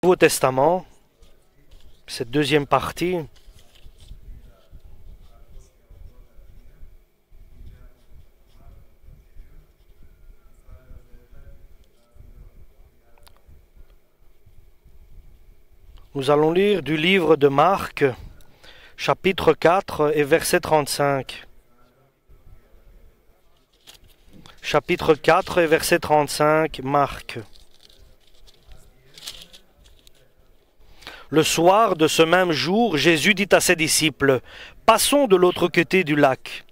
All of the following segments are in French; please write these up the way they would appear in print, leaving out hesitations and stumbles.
Nouveau Testament, cette deuxième partie. Nous allons lire du livre de Marc, chapitre 4 et verset 35. Chapitre 4 et verset 35, Marc. Le soir de ce même jour, Jésus dit à ses disciples, « Passons de l'autre côté du lac. »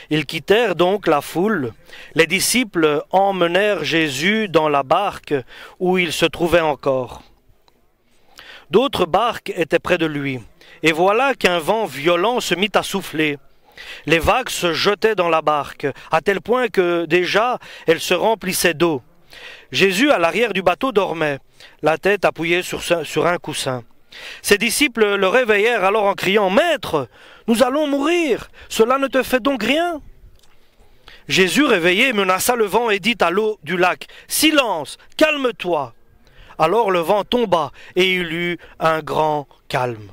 Ils quittèrent donc la foule. Les disciples emmenèrent Jésus dans la barque où il se trouvait encore. D'autres barques étaient près de lui, et voilà qu'un vent violent se mit à souffler. Les vagues se jetaient dans la barque, à tel point que déjà elle se remplissait d'eau. Jésus, à l'arrière du bateau, dormait, la tête appuyée sur un coussin. Ses disciples le réveillèrent alors en criant « Maître, nous allons mourir, cela ne te fait donc rien ?» Jésus, réveillé, menaça le vent et dit à l'eau du lac « Silence, calme-toi !» Alors le vent tomba et il eut un grand calme.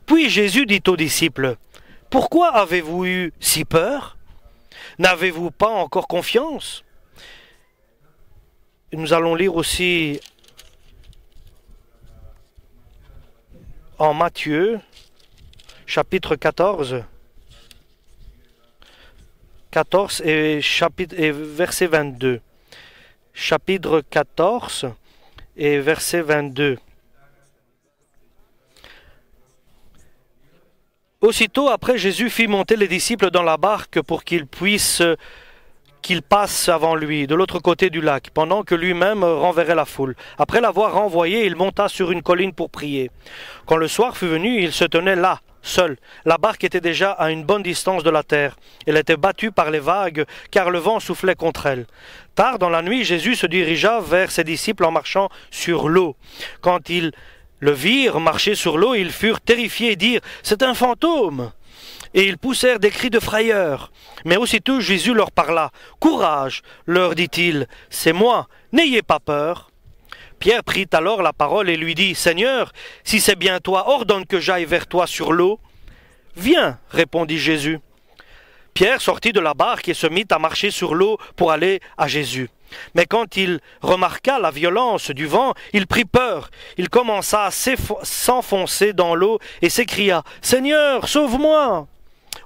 Puis Jésus dit aux disciples, « Pourquoi avez-vous eu si peur? N'avez-vous pas encore confiance ?» Nous allons lire aussi en Matthieu, chapitre 14, et verset 22. Chapitre 14 et verset 22. Aussitôt après, Jésus fit monter les disciples dans la barque pour qu'ils passent avant lui, de l'autre côté du lac, pendant que lui-même renverrait la foule. Après l'avoir renvoyé, il monta sur une colline pour prier. Quand le soir fut venu, il se tenait là, seul. La barque était déjà à une bonne distance de la terre. Elle était battue par les vagues, car le vent soufflait contre elle. Tard dans la nuit, Jésus se dirigea vers ses disciples en marchant sur l'eau. Quand ils le virent marcher sur l'eau, ils furent terrifiés et dirent « C'est un fantôme !» Et ils poussèrent des cris de frayeur. Mais aussitôt Jésus leur parla. « Courage !» leur dit-il. « C'est moi, n'ayez pas peur. » Pierre prit alors la parole et lui dit « Seigneur, si c'est bien toi, ordonne que j'aille vers toi sur l'eau. »« Viens, répondit Jésus. » Pierre sortit de la barque et se mit à marcher sur l'eau pour aller à Jésus. Mais quand il remarqua la violence du vent, il prit peur. Il commença à s'enfoncer dans l'eau et s'écria « Seigneur, sauve-moi !»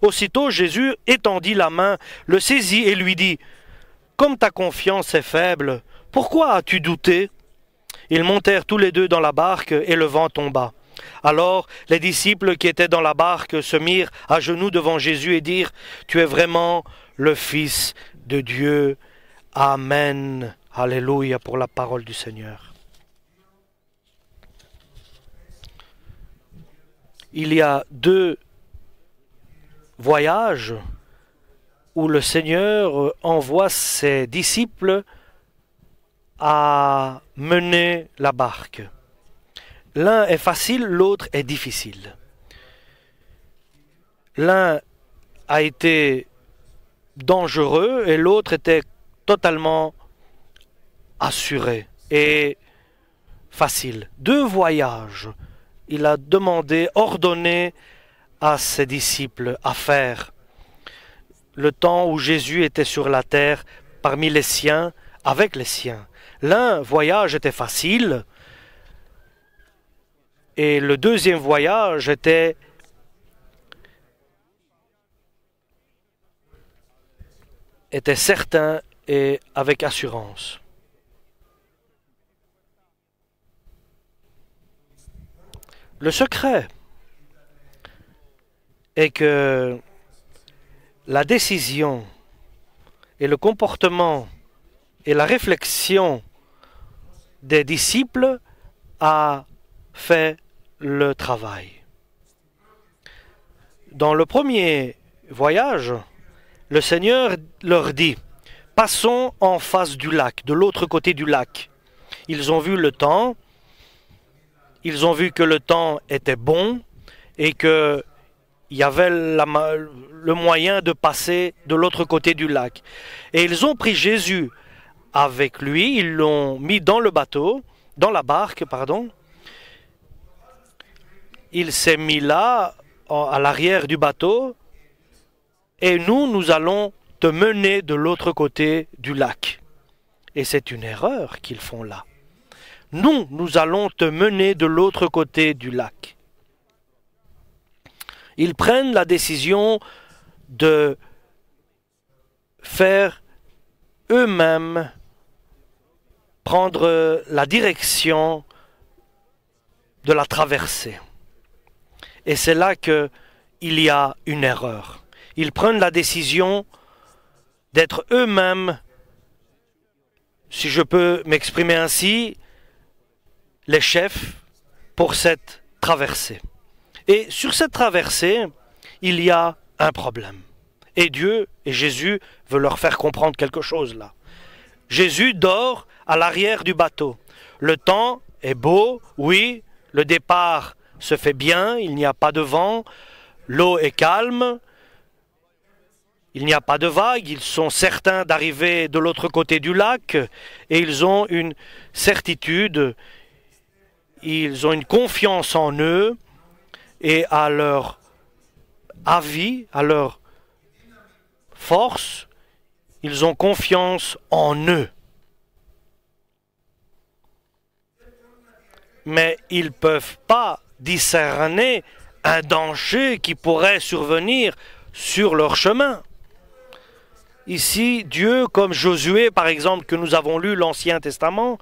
Aussitôt Jésus étendit la main, le saisit et lui dit « Comme ta confiance est faible, pourquoi as-tu douté ?» Ils montèrent tous les deux dans la barque et le vent tomba. Alors les disciples qui étaient dans la barque se mirent à genoux devant Jésus et dirent « Tu es vraiment le Fils de Dieu. Amen. » Alléluia pour la parole du Seigneur. Il y a deux voyages où le Seigneur envoie ses disciples à mener la barque. L'un est facile, l'autre est difficile. L'un a été dangereux et l'autre était totalement assuré et facile. Deux voyages. Il a demandé, ordonné à ses disciples à faire. Le temps où Jésus était sur la terre, parmi les siens, avec les siens. L'un voyage était facile et le deuxième voyage était certain et avec assurance. Le secret est que la décision et le comportement et la réflexion des disciples a fait le travail. Dans le premier voyage, le Seigneur leur dit « Passons en face du lac, de l'autre côté du lac. » Ils ont vu le temps, ils ont vu que le temps était bon et qu'il y avait le moyen de passer de l'autre côté du lac. Et ils ont pris Jésus avec lui, ils l'ont mis dans le bateau, dans la barque, pardon, il s'est mis là, à l'arrière du bateau, et nous allons te mener de l'autre côté du lac. Et c'est une erreur qu'ils font là. Nous allons te mener de l'autre côté du lac. Ils prennent la décision de faire eux-mêmes prendre la direction de la traversée. Et c'est là qu'il y a une erreur. Ils prennent la décision d'être eux-mêmes, si je peux m'exprimer ainsi, les chefs pour cette traversée. Et sur cette traversée, il y a un problème. Et Dieu et Jésus veulent leur faire comprendre quelque chose là. Jésus dort à l'arrière du bateau. Le temps est beau, oui, le départ se fait bien, il n'y a pas de vent, l'eau est calme, il n'y a pas de vagues, ils sont certains d'arriver de l'autre côté du lac et ils ont une certitude, ils ont une confiance en eux et à leur avis, à leur force, ils ont confiance en eux. Mais ils ne peuvent pas discerner un danger qui pourrait survenir sur leur chemin. Ici, Dieu, comme Josué, par exemple, que nous avons lu l'Ancien Testament,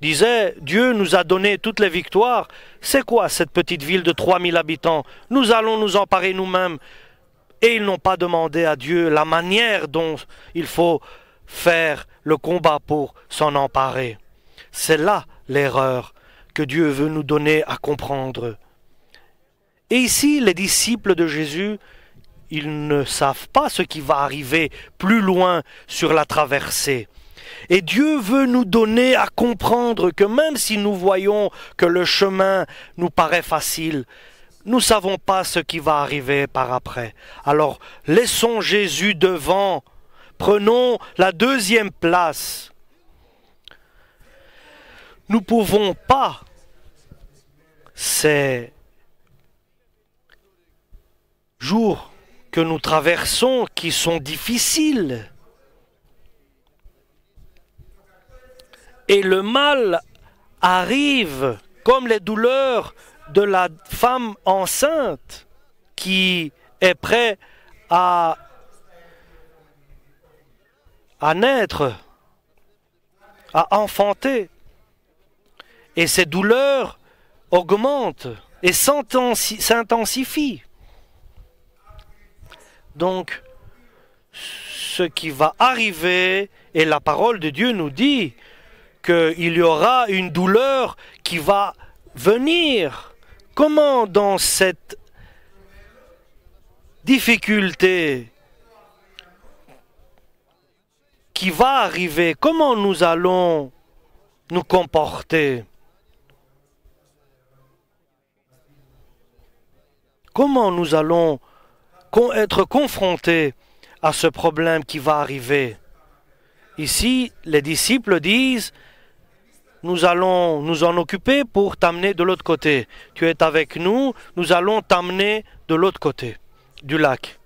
disait, Dieu nous a donné toutes les victoires. C'est quoi cette petite ville de 3000 habitants? Nous allons nous emparer nous-mêmes. Et ils n'ont pas demandé à Dieu la manière dont il faut faire le combat pour s'en emparer. C'est là l'erreur que Dieu veut nous donner à comprendre. Et ici, les disciples de Jésus, ils ne savent pas ce qui va arriver plus loin sur la traversée. Et Dieu veut nous donner à comprendre que même si nous voyons que le chemin nous paraît facile, nous ne savons pas ce qui va arriver par après. Alors, laissons Jésus devant. Prenons la deuxième place. Nous ne pouvons pas, ces jours que nous traversons qui sont difficiles, et le mal arrive comme les douleurs de la femme enceinte qui est prête à naître, à enfanter. Et ces douleurs augmentent et s'intensifient. Donc, ce qui va arriver, et la parole de Dieu nous dit qu'il y aura une douleur qui va venir. Comment dans cette difficulté qui va arriver, comment nous allons nous comporter? Comment nous allons être confrontés à ce problème qui va arriver? Ici, les disciples disent, nous allons nous en occuper pour t'amener de l'autre côté. Tu es avec nous, nous allons t'amener de l'autre côté du lac.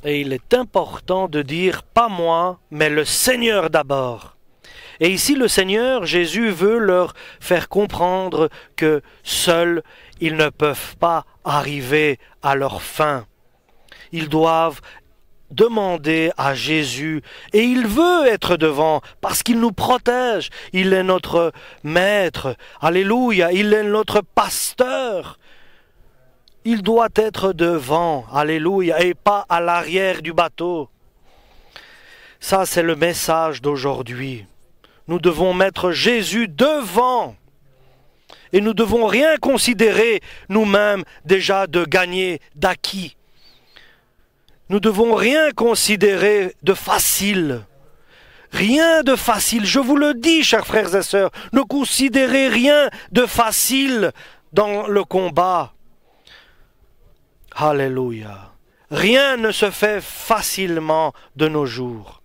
Et il est important de dire, pas moi, mais le Seigneur d'abord. Et ici, le Seigneur, Jésus, veut leur faire comprendre que seuls, ils ne peuvent pas arriver à leur fin. Ils doivent demander à Jésus, et il veut être devant, parce qu'il nous protège. Il est notre maître. Alléluia, il est notre pasteur. Il doit être devant, alléluia, et pas à l'arrière du bateau. Ça, c'est le message d'aujourd'hui. Nous devons mettre Jésus devant. Et nous ne devons rien considérer nous-mêmes déjà de gagner, d'acquis. Nous ne devons rien considérer de facile. Rien de facile. Je vous le dis, chers frères et sœurs, ne considérez rien de facile dans le combat. Alléluia. Rien ne se fait facilement de nos jours.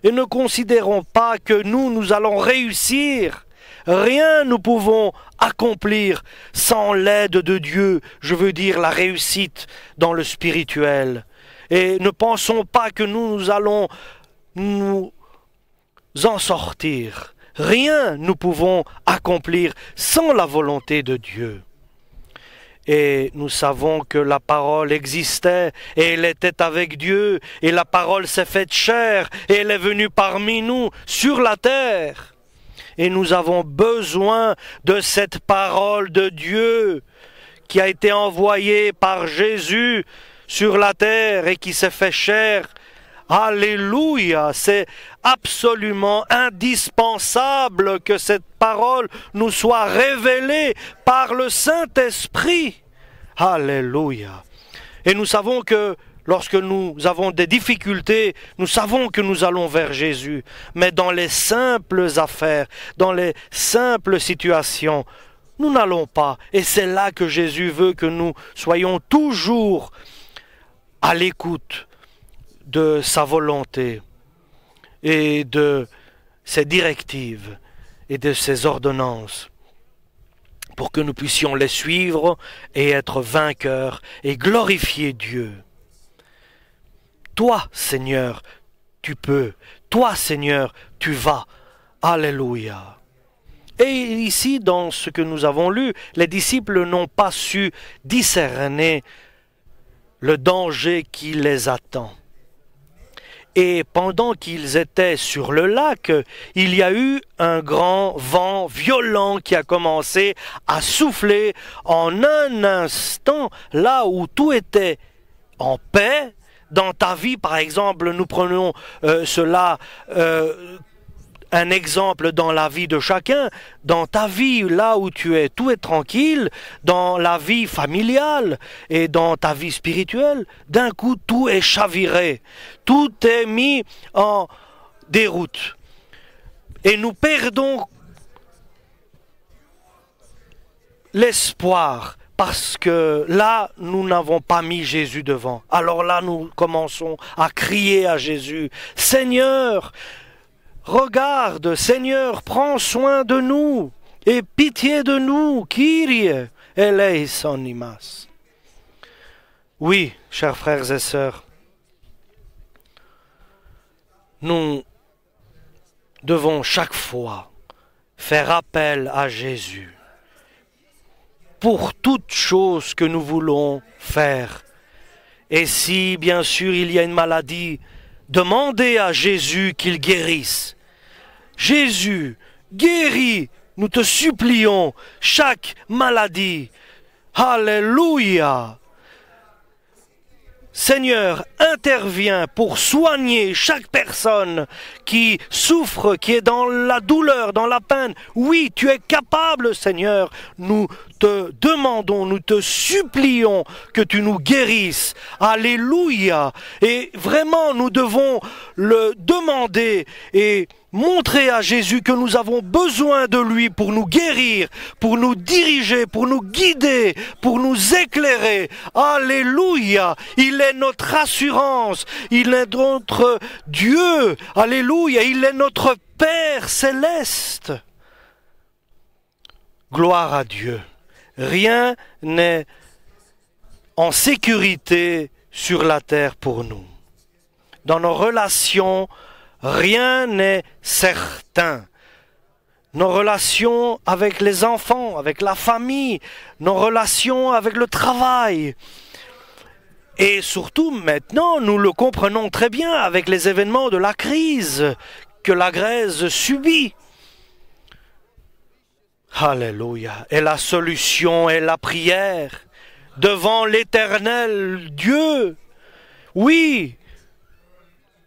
et ne considérons pas que nous allons réussir. Rien nous pouvons accomplir sans l'aide de Dieu, je veux dire la réussite dans le spirituel. Et ne pensons pas que nous allons nous en sortir. Rien nous pouvons accomplir sans la volonté de Dieu. Et nous savons que la parole existait et elle était avec Dieu et la parole s'est faite chair et elle est venue parmi nous sur la terre. Et nous avons besoin de cette parole de Dieu qui a été envoyée par Jésus sur la terre et qui s'est fait chair. Alléluia! C'est absolument indispensable que cette parole nous soit révélée par le Saint-Esprit. Alléluia! Et nous savons que lorsque nous avons des difficultés, nous savons que nous allons vers Jésus. Mais dans les simples affaires, dans les simples situations, nous n'allons pas. Et c'est là que Jésus veut que nous soyons toujours à l'écoute de sa volonté et de ses directives et de ses ordonnances pour que nous puissions les suivre et être vainqueurs et glorifier Dieu. Toi, Seigneur, tu peux. Toi, Seigneur, tu vas. Alléluia. Et ici, dans ce que nous avons lu, les disciples n'ont pas su discerner le danger qui les attend. Et pendant qu'ils étaient sur le lac, il y a eu un grand vent violent qui a commencé à souffler en un instant, là où tout était en paix. Dans ta vie, par exemple, nous prenons un exemple dans la vie de chacun. Dans ta vie, là où tu es, tout est tranquille. Dans la vie familiale et dans ta vie spirituelle, d'un coup, tout est chaviré. Tout est mis en déroute. Et nous perdons l'espoir. Parce que là, nous n'avons pas mis Jésus devant. Alors là, nous commençons à crier à Jésus. Seigneur, regarde, Seigneur, prends soin de nous. Et pitié de nous, Kyrie eleison imas. Oui, chers frères et sœurs, nous devons chaque fois faire appel à Jésus pour toute chose que nous voulons faire. Et si, bien sûr, il y a une maladie, demandez à Jésus qu'il guérisse. Jésus, guéris, nous te supplions, chaque maladie. Alléluia! Seigneur, interviens pour soigner chaque personne qui souffre, qui est dans la douleur, dans la peine. Oui, tu es capable, Seigneur. Nous te demandons, nous te supplions que tu nous guérisses. Alléluia. Et vraiment, nous devons le demander et montrer à Jésus que nous avons besoin de lui pour nous guérir, pour nous diriger, pour nous guider, pour nous éclairer. Alléluia! Il est notre assurance, il est notre Dieu. Alléluia! Il est notre Père céleste. Gloire à Dieu. Rien n'est en sécurité sur la terre pour nous. Dans nos relations, rien n'est certain. Nos relations avec les enfants, avec la famille, nos relations avec le travail. Et surtout maintenant, nous le comprenons très bien avec les événements de la crise que la Grèce subit. Alléluia. Et la solution est la prière devant l'Éternel Dieu. Oui,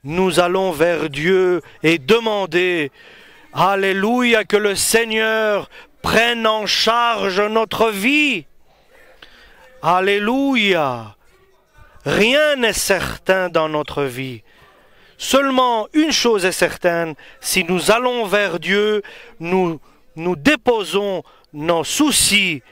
nous allons vers Dieu et demander, alléluia, que le Seigneur prenne en charge notre vie. Alléluia. Rien n'est certain dans notre vie. Seulement une chose est certaine, si nous allons vers Dieu, nous déposons nos soucis,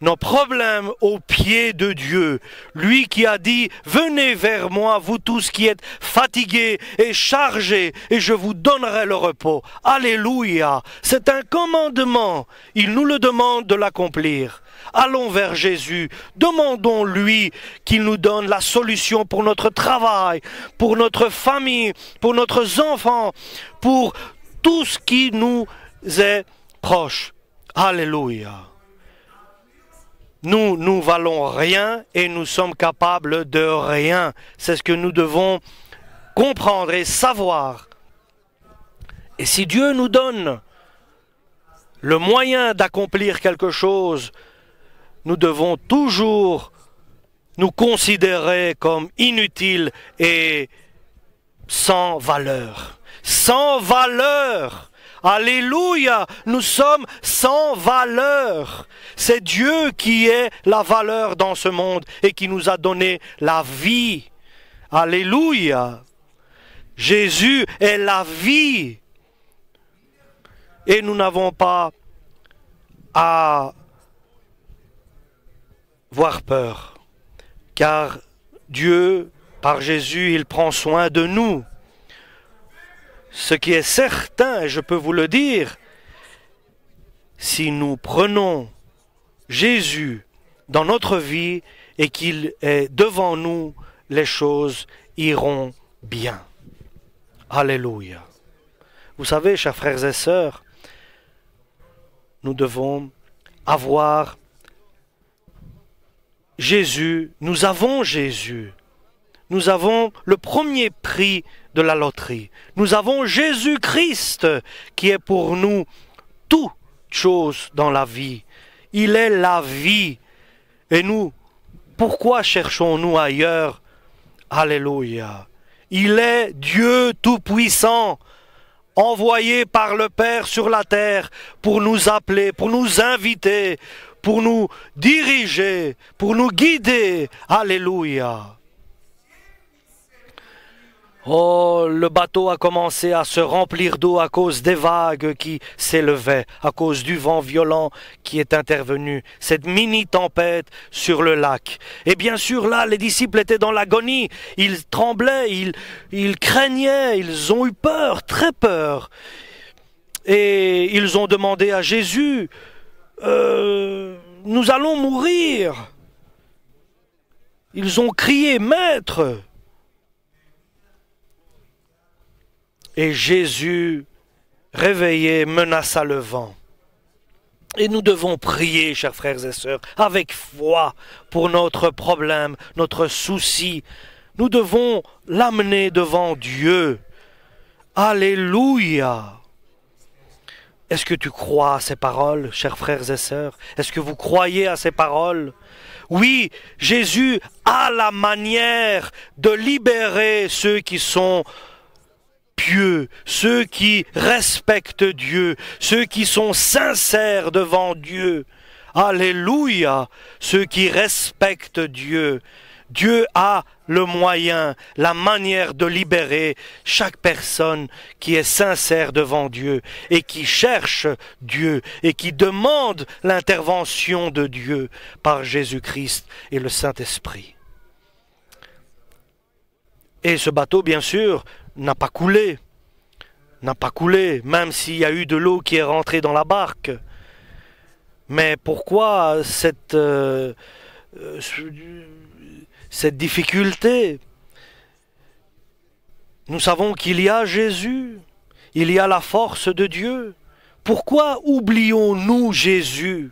nos problèmes aux pieds de Dieu. Lui qui a dit, venez vers moi, vous tous qui êtes fatigués et chargés, et je vous donnerai le repos. Alléluia! C'est un commandement. Il nous le demande de l'accomplir. Allons vers Jésus, demandons-lui qu'il nous donne la solution pour notre travail, pour notre famille, pour nos enfants, pour tout ce qui nous est proche. Alléluia. Nous valons rien et nous sommes capables de rien. C'est ce que nous devons comprendre et savoir. Et si Dieu nous donne le moyen d'accomplir quelque chose, nous devons toujours nous considérer comme inutiles et sans valeur. Sans valeur! Alléluia! Nous sommes sans valeur. C'est Dieu qui est la valeur dans ce monde et qui nous a donné la vie. Alléluia! Jésus est la vie. Et nous n'avons pas à avoir peur, car Dieu, par Jésus, il prend soin de nous. Ce qui est certain, je peux vous le dire, si nous prenons Jésus dans notre vie et qu'il est devant nous, les choses iront bien. Alléluia. Vous savez, chers frères et sœurs, nous devons avoir Jésus, nous avons Jésus. Nous avons le premier prix de la loterie. Nous avons Jésus-Christ qui est pour nous toute chose dans la vie. Il est la vie. Et nous, pourquoi cherchons-nous ailleurs? Alléluia. Il est Dieu Tout-Puissant, envoyé par le Père sur la terre pour nous appeler, pour nous inviter, pour nous diriger, pour nous guider. Alléluia. Oh, le bateau a commencé à se remplir d'eau à cause des vagues qui s'élevaient, à cause du vent violent qui est intervenu, cette mini-tempête sur le lac. Et bien sûr, là, les disciples étaient dans l'agonie, ils tremblaient, ils craignaient, ils ont eu peur, très peur. Et ils ont demandé à Jésus, nous allons mourir. Ils ont crié, Maître! Et Jésus, réveillé, menaça le vent. Et nous devons prier, chers frères et sœurs, avec foi pour notre problème, notre souci. Nous devons l'amener devant Dieu. Alléluia! Est-ce que tu crois à ces paroles, chers frères et sœurs? Est-ce que vous croyez à ces paroles? Oui, Jésus a la manière de libérer ceux qui sont pieux, ceux qui respectent Dieu, ceux qui sont sincères devant Dieu. Alléluia, ceux qui respectent Dieu. Dieu a le moyen, la manière de libérer chaque personne qui est sincère devant Dieu et qui cherche Dieu et qui demande l'intervention de Dieu par Jésus-Christ et le Saint-Esprit. Et ce bateau, bien sûr, n'a pas coulé, même s'il y a eu de l'eau qui est rentrée dans la barque. Mais pourquoi cette difficulté? Nous savons qu'il y a Jésus, il y a la force de Dieu. Pourquoi oublions-nous Jésus?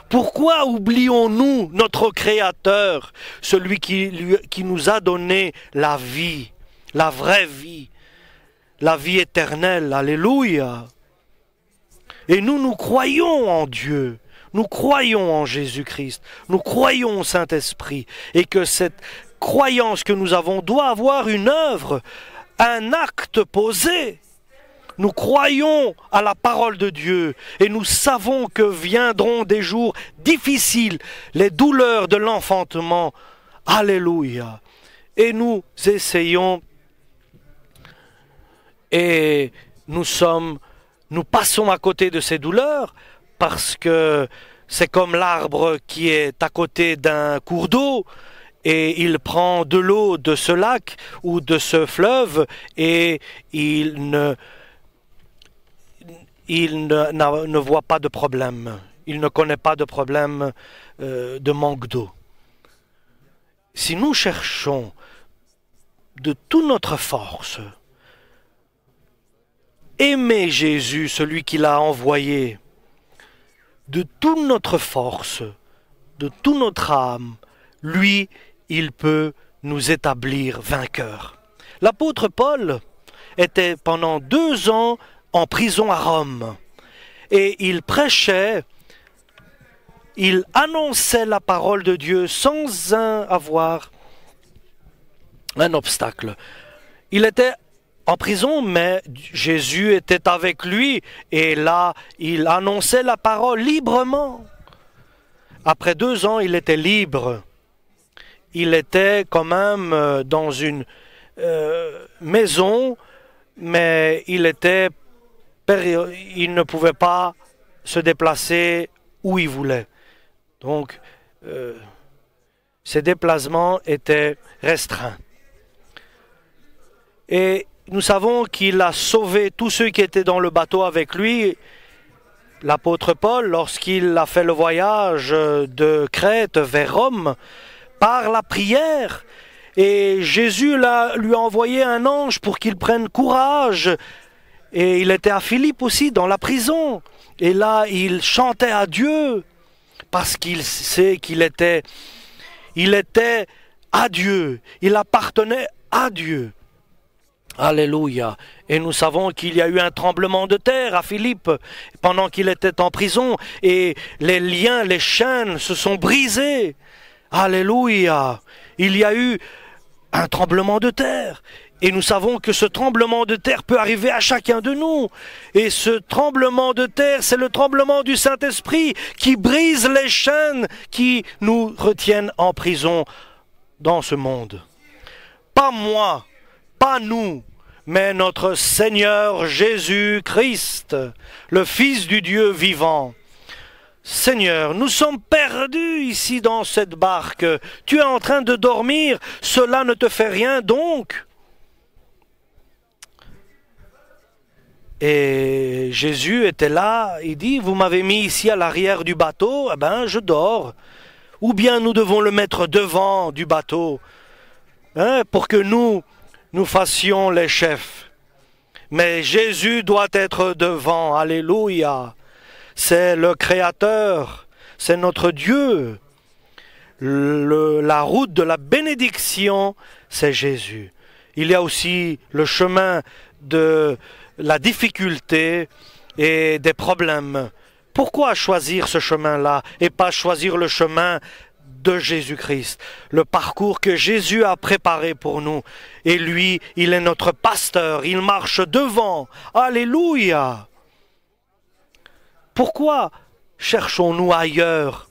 Pourquoi oublions-nous notre Créateur, celui qui nous a donné la vie, la vraie vie, la vie éternelle? Alléluia! Et nous croyons en Dieu. Nous croyons en Jésus-Christ, nous croyons au Saint-Esprit, et que cette croyance que nous avons doit avoir une œuvre, un acte posé. Nous croyons à la parole de Dieu, et nous savons que viendront des jours difficiles, les douleurs de l'enfantement. Alléluia! Et nous essayons, et nous passons à côté de ces douleurs, parce que C'est comme l'arbre qui est à côté d'un cours d'eau et il prend de l'eau de ce lac ou de ce fleuve et ne voit pas de problème. Il ne connaît pas de problème de manque d'eau. Si nous cherchons de toute notre force, aimer Jésus, celui qui l'a envoyé, de toute notre force, de toute notre âme, lui, il peut nous établir vainqueurs. L'apôtre Paul était pendant 2 ans en prison à Rome et il prêchait, il annonçait la parole de Dieu sans avoir un obstacle. Il était en prison, mais Jésus était avec lui et là, il annonçait la parole librement. Après 2 ans, il était libre. Il était quand même dans une maison, mais il ne pouvait pas se déplacer où il voulait. Donc, ses déplacements étaient restreints. Et nous savons qu'il a sauvé tous ceux qui étaient dans le bateau avec lui. L'apôtre Paul, lorsqu'il a fait le voyage de Crète vers Rome, par la prière, et Jésus lui a envoyé un ange pour qu'il prenne courage. Et il était à Philippe aussi, dans la prison. Et là, il chantait à Dieu, parce qu'il sait qu'il était à Dieu. Il appartenait à Dieu. Alléluia. Et nous savons qu'il y a eu un tremblement de terre à Philippe pendant qu'il était en prison. Et les liens, les chaînes se sont brisées. Alléluia. Il y a eu un tremblement de terre. Et nous savons que ce tremblement de terre peut arriver à chacun de nous. Et ce tremblement de terre, c'est le tremblement du Saint-Esprit qui brise les chaînes qui nous retiennent en prison dans ce monde. Pas moi, pas nous, mais notre Seigneur Jésus-Christ, le Fils du Dieu vivant. Seigneur, nous sommes perdus ici dans cette barque. Tu es en train de dormir, cela ne te fait rien donc. Et Jésus était là, il dit, vous m'avez mis ici à l'arrière du bateau, eh ben je dors. Ou bien nous devons le mettre devant du bateau, pour que nous fassions les chefs. Mais Jésus doit être devant, alléluia. C'est le Créateur, c'est notre Dieu. La route de la bénédiction, c'est Jésus. Il y a aussi le chemin de la difficulté et des problèmes. Pourquoi choisir ce chemin-là et pas choisir le chemin de Jésus-Christ, le parcours que Jésus a préparé pour nous? Et lui, il est notre pasteur, il marche devant. Alléluia! Pourquoi cherchons-nous ailleurs?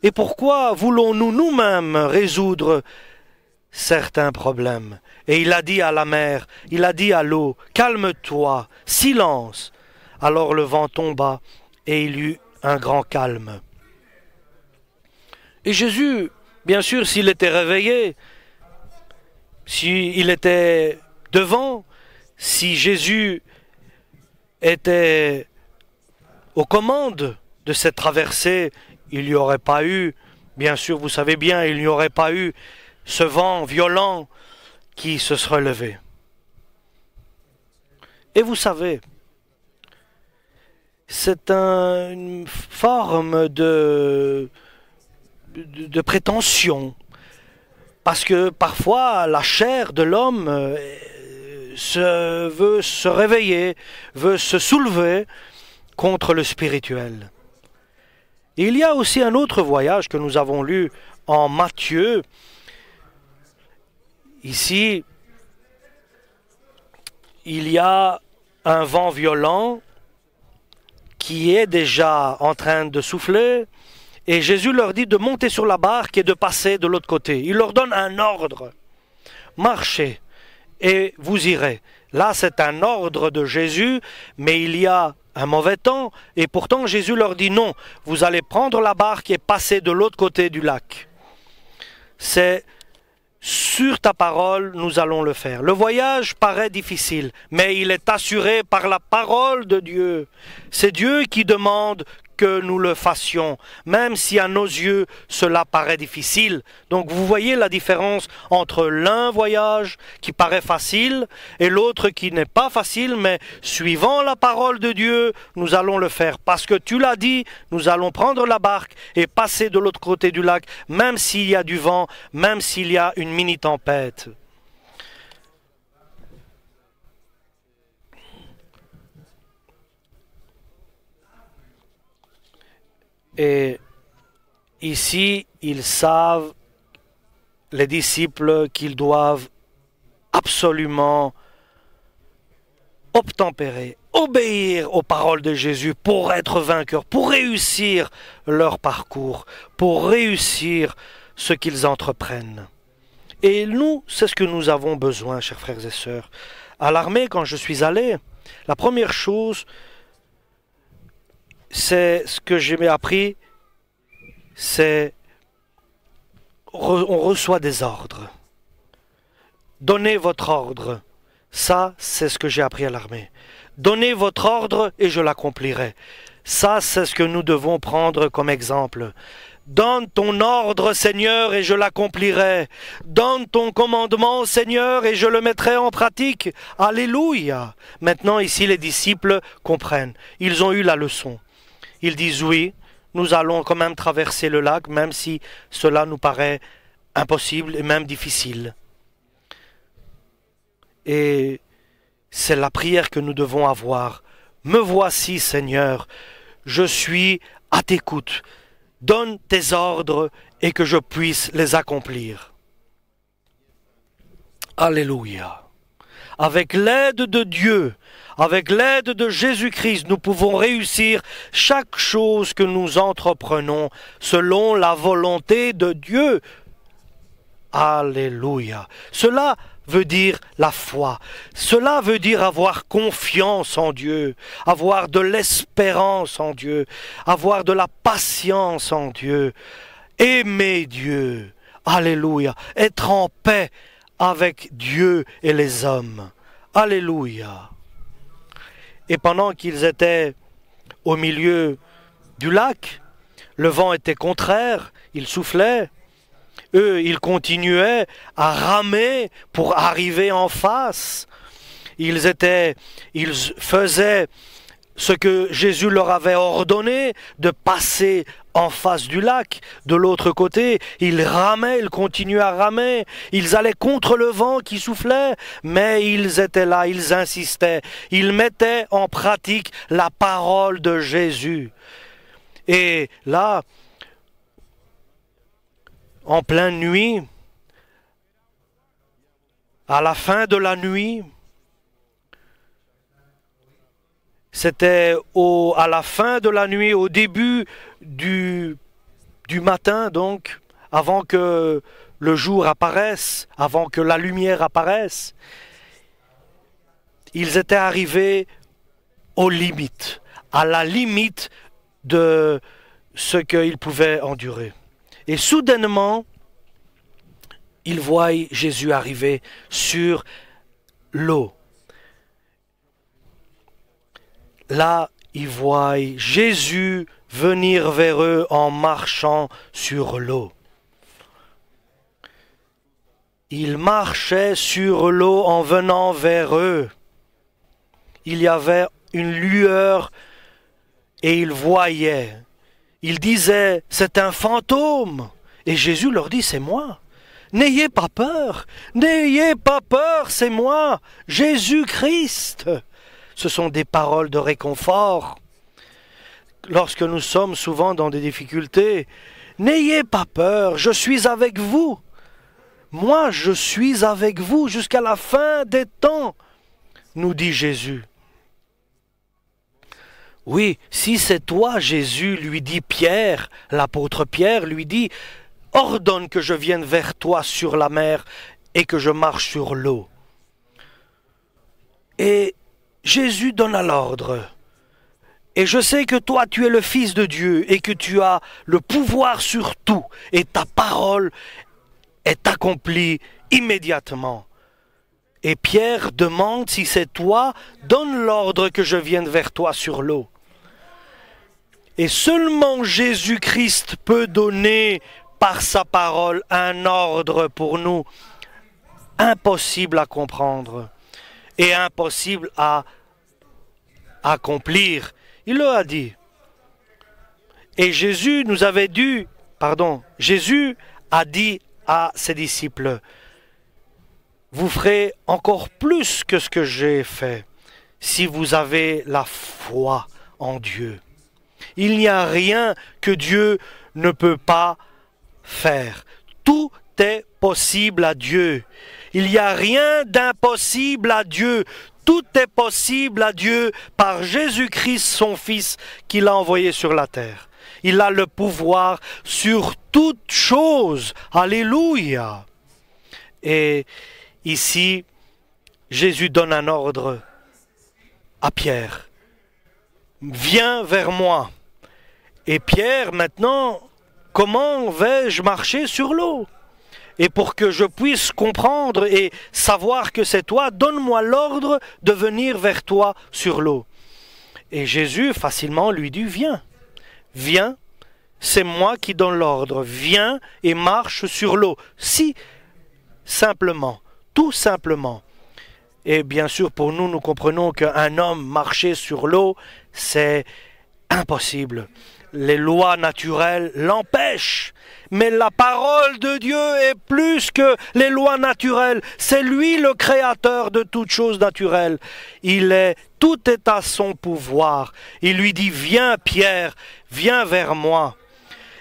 Et pourquoi voulons-nous nous-mêmes résoudre certains problèmes? Et il a dit à la mer, il a dit à l'eau, calme-toi, silence. Alors le vent tomba et il y eut un grand calme. Et Jésus, bien sûr, s'il était réveillé, s'il était devant, si Jésus était aux commandes de cette traversée, il n'y aurait pas eu, bien sûr, vous savez bien, il n'y aurait pas eu ce vent violent qui se serait levé. Et vous savez, c'est une forme de prétention, parce que parfois la chair de l'homme veut se réveiller, veut se soulever contre le spirituel. Et il y a aussi un autre voyage que nous avons lu en Matthieu. Ici, il y a un vent violent qui est déjà en train de souffler, et Jésus leur dit de monter sur la barque et de passer de l'autre côté. Il leur donne un ordre. Marchez et vous irez. Là, c'est un ordre de Jésus, mais il y a un mauvais temps, et pourtant Jésus leur dit non, vous allez prendre la barque et passer de l'autre côté du lac. C'est sur ta parole, nous allons le faire. Le voyage paraît difficile, mais il est assuré par la parole de Dieu. C'est Dieu qui demande que nous le fassions, même si à nos yeux cela paraît difficile. Donc vous voyez la différence entre l'un voyage qui paraît facile et l'autre qui n'est pas facile, mais suivant la parole de Dieu, nous allons le faire. Parce que tu l'as dit, nous allons prendre la barque et passer de l'autre côté du lac, même s'il y a du vent, même s'il y a une mini-tempête. Et ici, ils savent, les disciples, qu'ils doivent absolument obtempérer, obéir aux paroles de Jésus pour être vainqueurs, pour réussir leur parcours, pour réussir ce qu'ils entreprennent. Et nous, c'est ce que nous avons besoin, chers frères et sœurs. À l'armée, quand je suis allé, la première chose, c'est ce que j'ai appris, c'est on reçoit des ordres. Donnez votre ordre. Ça, c'est ce que j'ai appris à l'armée. Donnez votre ordre et je l'accomplirai. Ça, c'est ce que nous devons prendre comme exemple. Donne ton ordre, Seigneur, et je l'accomplirai. Donne ton commandement, Seigneur, et je le mettrai en pratique. Alléluia. Maintenant, ici, les disciples comprennent. Ils ont eu la leçon. Ils disent oui, nous allons quand même traverser le lac, même si cela nous paraît impossible et même difficile. Et c'est la prière que nous devons avoir. Me voici, Seigneur, je suis à t'écoute. Donne tes ordres et que je puisse les accomplir. Alléluia. Avec l'aide de Dieu, avec l'aide de Jésus-Christ, nous pouvons réussir chaque chose que nous entreprenons selon la volonté de Dieu. Alléluia. Cela veut dire la foi. Cela veut dire avoir confiance en Dieu, avoir de l'espérance en Dieu, avoir de la patience en Dieu, aimer Dieu. Alléluia. Être en paix avec Dieu et les hommes. Alléluia. Et pendant qu'ils étaient au milieu du lac, le vent était contraire, il soufflait. Eux, ils continuaient à ramer pour arriver en face. Ils faisaient ce que Jésus leur avait ordonné, de passer en face du lac, de l'autre côté. Ils ramaient, ils continuaient à ramer. Ils allaient contre le vent qui soufflait, mais ils étaient là, ils insistaient. Ils mettaient en pratique la parole de Jésus. Et là, en pleine nuit, à la fin de la nuit, c'était à la fin de la nuit, au début du matin, donc, avant que le jour apparaisse, avant que la lumière apparaisse, ils étaient arrivés aux limites, à la limite de ce qu'ils pouvaient endurer. Et soudainement, ils voient Jésus arriver sur l'eau. Là, ils voient Jésus venir vers eux en marchant sur l'eau. Il marchait sur l'eau en venant vers eux. Il y avait une lueur et ils voyaient. Ils disaient, c'est un fantôme. Et Jésus leur dit, c'est moi. N'ayez pas peur, c'est moi, Jésus-Christ. Ce sont des paroles de réconfort. Lorsque nous sommes souvent dans des difficultés, n'ayez pas peur, je suis avec vous. Moi, je suis avec vous jusqu'à la fin des temps, nous dit Jésus. Oui, si c'est toi, Jésus, lui dit Pierre, l'apôtre Pierre lui dit, ordonne que je vienne vers toi sur la mer et que je marche sur l'eau. Et Jésus donna l'ordre. Et je sais que toi, tu es le Fils de Dieu et que tu as le pouvoir sur tout. Et ta parole est accomplie immédiatement. Et Pierre demande si c'est toi, donne l'ordre que je vienne vers toi sur l'eau. Et seulement Jésus-Christ peut donner par sa parole un ordre pour nous impossible à comprendre et impossible à accomplir. Il le a dit. Et Jésus a dit à ses disciples, vous ferez encore plus que ce que j'ai fait si vous avez la foi en Dieu. Il n'y a rien que Dieu ne peut pas faire. Tout est possible à Dieu. Il n'y a rien d'impossible à Dieu. Tout est possible à Dieu par Jésus-Christ, son Fils, qu'il a envoyé sur la terre. Il a le pouvoir sur toute chose. Alléluia. Et ici, Jésus donne un ordre à Pierre. Viens vers moi. Et Pierre, maintenant, comment vais-je marcher sur l'eau? Et pour que je puisse comprendre et savoir que c'est toi, donne-moi l'ordre de venir vers toi sur l'eau. Et Jésus facilement lui dit, viens, viens, c'est moi qui donne l'ordre, viens et marche sur l'eau. Si simplement, tout simplement. Et bien sûr, pour nous, nous comprenons qu'un homme marcher sur l'eau, c'est impossible. Les lois naturelles l'empêchent. Mais la parole de Dieu est plus que les lois naturelles. C'est lui le créateur de toutes choses naturelles. Tout est à son pouvoir. Il lui dit, viens Pierre, viens vers moi.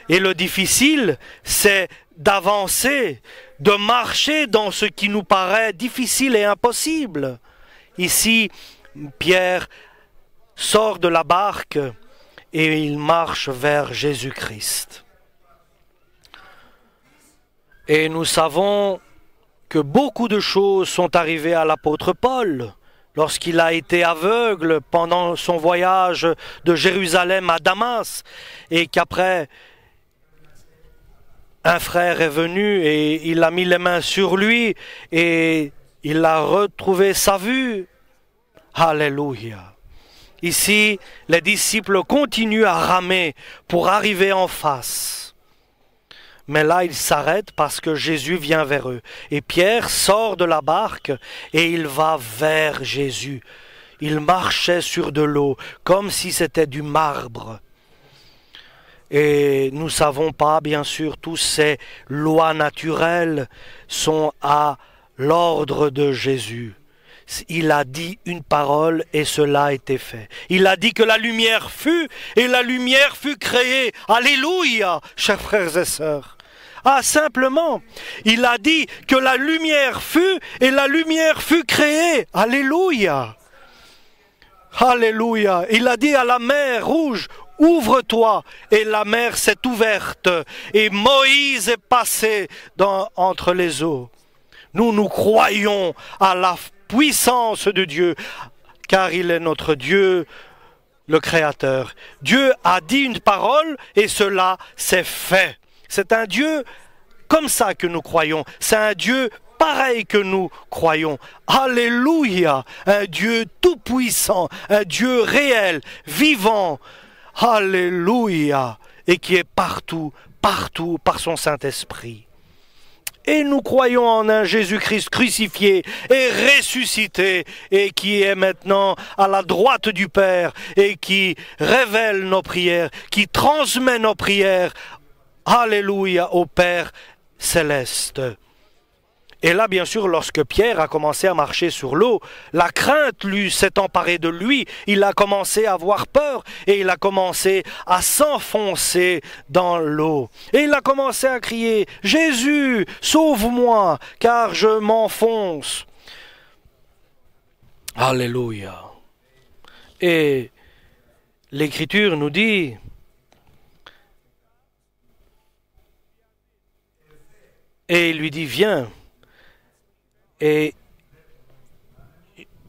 Et le difficile, c'est d'avancer, de marcher dans ce qui nous paraît difficile et impossible. Ici, Pierre sort de la barque et il marche vers Jésus-Christ. Et nous savons que beaucoup de choses sont arrivées à l'apôtre Paul lorsqu'il a été aveugle pendant son voyage de Jérusalem à Damas et qu'après un frère est venu et il a mis les mains sur lui et il a retrouvé sa vue. Alléluia. Ici, les disciples continuent à ramer pour arriver en face. Mais là, ils s'arrêtent parce que Jésus vient vers eux. Et Pierre sort de la barque et il va vers Jésus. Il marchait sur de l'eau, comme si c'était du marbre. Et nous ne savons pas, bien sûr, toutes ces lois naturelles sont à l'ordre de Jésus. Il a dit une parole et cela a été fait. Il a dit que la lumière fut et la lumière fut créée. Alléluia, chers frères et sœurs. Ah, simplement, il a dit que la lumière fut et la lumière fut créée. Alléluia. Alléluia. Il a dit à la mer rouge, ouvre-toi, et la mer s'est ouverte et Moïse est passé entre les eaux. Nous croyons à la puissance de Dieu, car il est notre Dieu, le Créateur. Dieu a dit une parole et cela s'est fait. C'est un Dieu comme ça que nous croyons. C'est un Dieu pareil que nous croyons. Alléluia! Un Dieu tout-puissant, un Dieu réel, vivant. Alléluia! Et qui est partout, partout par son Saint-Esprit. Et nous croyons en un Jésus-Christ crucifié et ressuscité et qui est maintenant à la droite du Père et qui révèle nos prières, qui transmet nos prières. Alléluia au Père céleste. Et là, bien sûr, lorsque Pierre a commencé à marcher sur l'eau, la crainte s'est emparée de lui. Il a commencé à avoir peur et il a commencé à s'enfoncer dans l'eau. Et il a commencé à crier, « Jésus, sauve-moi, car je m'enfonce. » Alléluia. Et l'Écriture nous dit, et il lui dit, « Viens. » Et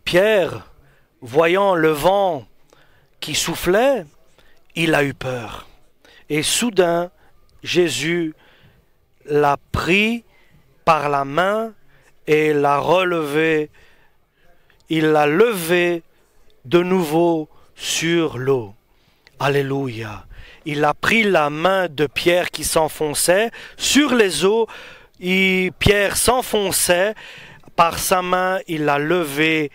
Pierre, voyant le vent qui soufflait, il a eu peur. Et soudain, Jésus l'a pris par la main et l'a relevé. Il l'a levé de nouveau sur l'eau. Alléluia. Il a pris la main de Pierre qui s'enfonçait sur les eaux. Pierre s'enfonçait. Par sa main, il a levé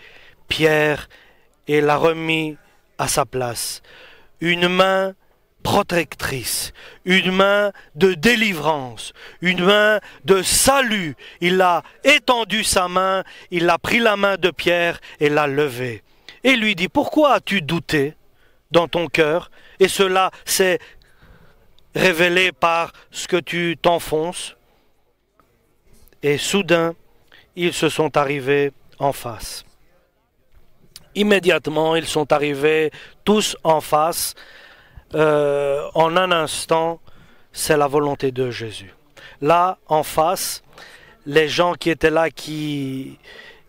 Pierre et l'a remis à sa place. Une main protectrice, une main de délivrance, une main de salut. Il a étendu sa main, il a pris la main de Pierre et l'a levée. Et lui dit, pourquoi as-tu douté dans ton cœur? Et cela s'est révélé par ce que tu t'enfonces. Et soudain, ils se sont arrivés en face. Immédiatement, ils sont arrivés tous en face. En un instant, c'est la volonté de Jésus. Là, en face, les gens qui étaient là, qui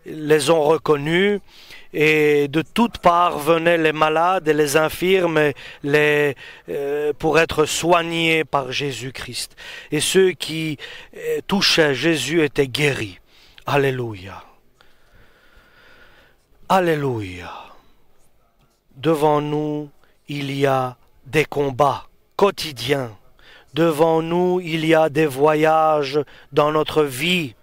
les ont reconnus, et de toutes parts venaient les malades et les infirmes pour être soignés par Jésus-Christ. Et ceux qui touchaient Jésus étaient guéris. Alléluia. Alléluia. Devant nous, il y a des combats quotidiens. Devant nous, il y a des voyages dans notre vie.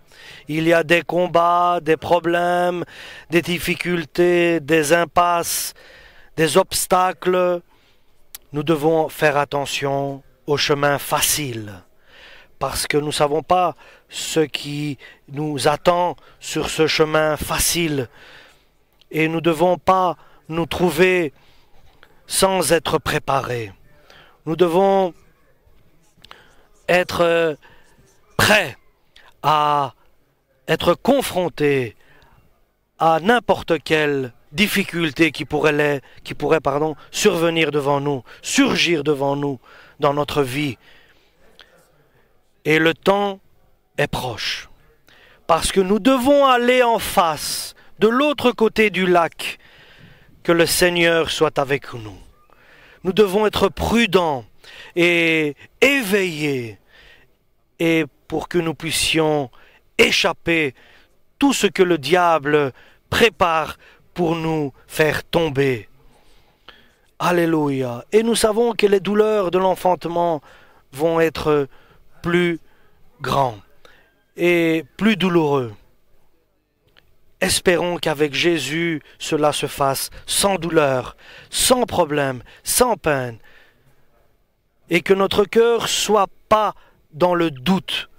Il y a des combats, des problèmes, des difficultés, des impasses, des obstacles. Nous devons faire attention au chemin facile, parce que nous ne savons pas ce qui nous attend sur ce chemin facile. Et nous ne devons pas nous trouver sans être préparés. Nous devons être prêts à être confrontés à n'importe quelle difficulté qui pourrait survenir devant nous, surgir devant nous dans notre vie. Et le temps est proche, parce que nous devons aller en face, de l'autre côté du lac, que le Seigneur soit avec nous. Nous devons être prudents et éveillés, et pour que nous puissions échapper tout ce que le diable prépare pour nous faire tomber. Alléluia. Et nous savons que les douleurs de l'enfantement vont être plus grands et plus douloureux. Espérons qu'avec Jésus, cela se fasse sans douleur, sans problème, sans peine, et que notre cœur soit pas dans le doute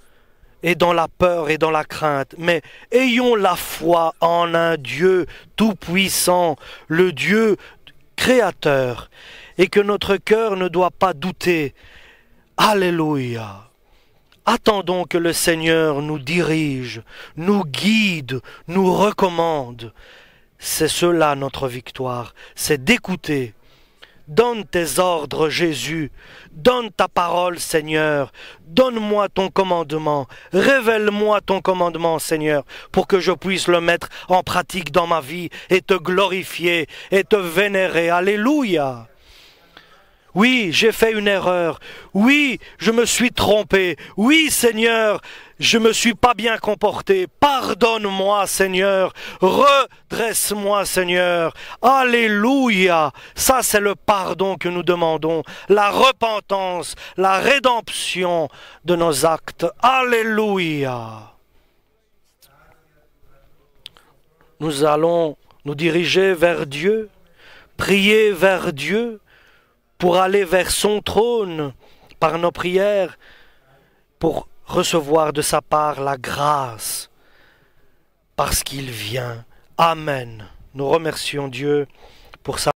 et dans la peur et dans la crainte, mais ayons la foi en un Dieu tout-puissant, le Dieu créateur, et que notre cœur ne doit pas douter. Alléluia. Attendons que le Seigneur nous dirige, nous guide, nous recommande. C'est cela notre victoire, c'est d'écouter. Donne tes ordres, Jésus. Donne ta parole, Seigneur. Donne-moi ton commandement. Révèle-moi ton commandement, Seigneur, pour que je puisse le mettre en pratique dans ma vie et te glorifier et te vénérer. Alléluia. Oui, j'ai fait une erreur. Oui, je me suis trompé. Oui, Seigneur, je me suis pas bien comporté. Pardonne-moi, Seigneur. Redresse-moi, Seigneur. Alléluia. Ça, c'est le pardon que nous demandons. La repentance, la rédemption de nos actes. Alléluia. Nous allons nous diriger vers Dieu, prier vers Dieu, pour aller vers son trône par nos prières, pour recevoir de sa part la grâce, parce qu'il vient. Amen. Nous remercions Dieu pour sa